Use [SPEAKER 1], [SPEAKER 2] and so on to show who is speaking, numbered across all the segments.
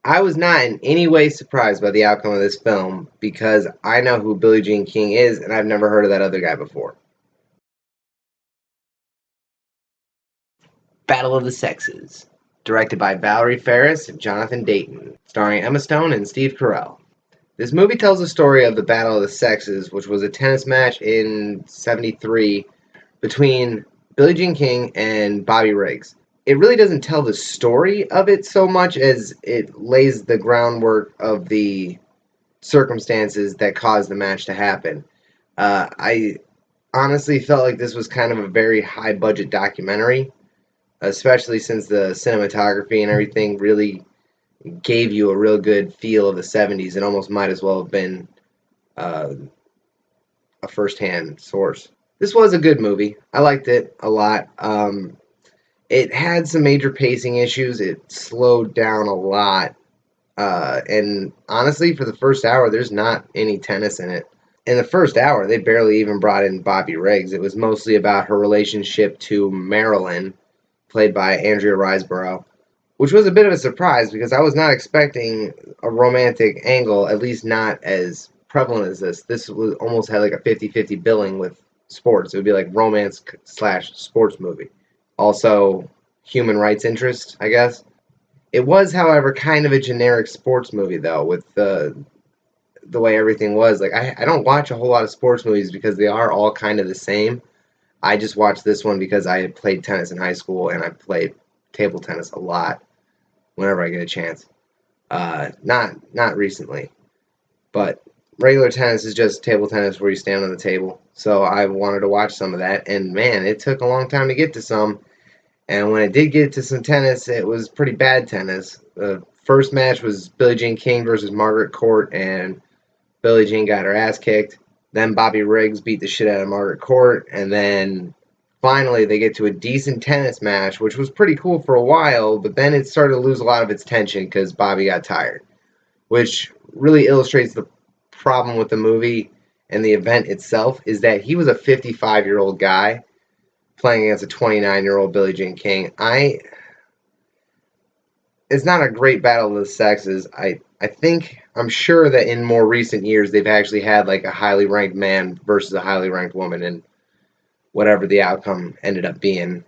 [SPEAKER 1] I was not in any way surprised by the outcome of this film because I know who Billie Jean King is, and I've never heard of that other guy before. Battle of the Sexes, directed by Valerie Faris and Jonathan Dayton, starring Emma Stone and Steve Carell. This movie tells the story of the Battle of the Sexes, which was a tennis match in '73 between Billie Jean King and Bobby Riggs. It really doesn't tell the story of it so much as it lays the groundwork of the circumstances that caused the match to happen. I honestly felt like this was kind of a very high budget documentary, especially since the cinematography and everything really gave you a real good feel of the '70s. It almost might as well have been uh, a first-hand source. This was a good movie. I liked it a lot. It had some major pacing issues. It slowed down a lot. And honestly, for the first hour, there's not any tennis in it. In the first hour, they barely even brought in Bobby Riggs. It was mostly about her relationship to Marilyn, played by Andrea Riseborough, which was a bit of a surprise because I was not expecting a romantic angle, at least not as prevalent as this. This was almost had like a 50-50 billing with sports. It would be like romance slash sports movie. Also, human rights interest, I guess. It was, however, kind of a generic sports movie, though, with the way everything was. Like, I don't watch a whole lot of sports movies because they are all kind of the same. I just watched this one because I had played tennis in high school and I played table tennis a lot whenever I get a chance. Not recently, but regular tennis is just table tennis where you stand on the table. So I wanted to watch some of that, and man, it took a long time to get to some. And when it did get to some tennis, it was pretty bad tennis. The first match was Billie Jean King versus Margaret Court, and Billie Jean got her ass kicked. Then Bobby Riggs beat the shit out of Margaret Court, and then finally they get to a decent tennis match, which was pretty cool for a while, but then it started to lose a lot of its tension because Bobby got tired, which really illustrates the problem with the movie and the event itself is that he was a 55-year-old guy playing against a 29-year-old Billie Jean King. It's not a great battle of the sexes. I'm sure that in more recent years they've actually had like a highly ranked man versus a highly ranked woman, and whatever the outcome ended up being,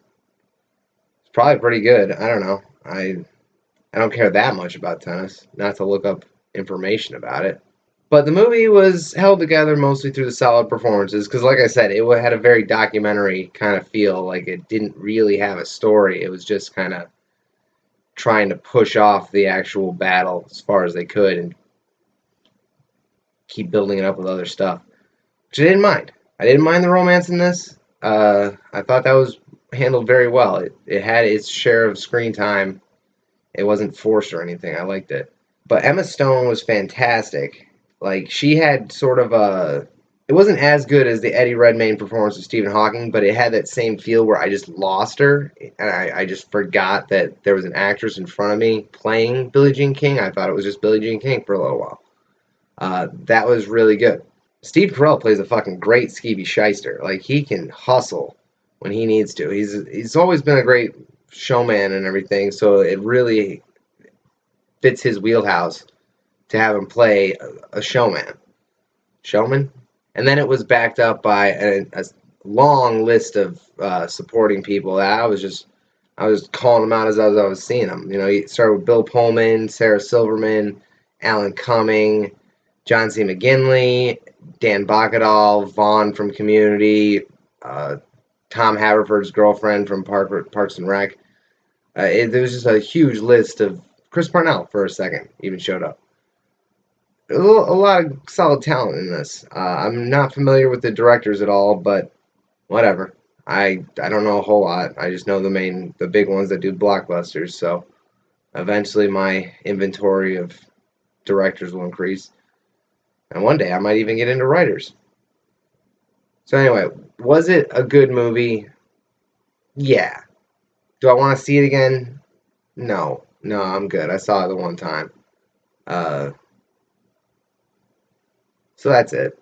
[SPEAKER 1] it's probably pretty good. I don't know. I don't care that much about tennis, not to look up information about it. But the movie was held together mostly through the solid performances, because, like I said, it had a very documentary kind of feel. Like, it didn't really have a story. It was just kind of trying to push off the actual battle as far as they could and keep building it up with other stuff, which I didn't mind. I didn't mind the romance in this. I thought that was handled very well. It had its share of screen time. It wasn't forced or anything. I liked it. But Emma Stone was fantastic. Like, she had sort of a... It wasn't as good as the Eddie Redmayne performance of Stephen Hawking, but it had that same feel where I just lost her, and I just forgot that there was an actress in front of me playing Billie Jean King. I thought it was just Billie Jean King for a little while. That was really good. Steve Carell plays a fucking great skeevy shyster. Like, he can hustle when he needs to. He's always been a great showman and everything, so it really fits his wheelhouse to have him play a showman. Showman? And then it was backed up by a long list of supporting people that I was calling them out as I was seeing them. You know, you started with Bill Pullman, Sarah Silverman, Alan Cumming, John C. McGinley, Dan Bacadal, Vaughn from Community, Tom Haverford's girlfriend from Parks and Rec. There was just a huge list of... Chris Parnell, for a second, even showed up. A lot of solid talent in this. I'm not familiar with the directors at all, but whatever. I don't know a whole lot. I just know the big ones that do blockbusters. So eventually my inventory of directors will increase, and one day I might even get into writers. So anyway, was it a good movie? Yeah. Do I want to see it again? No, I'm good. I saw it the one time. So that's it.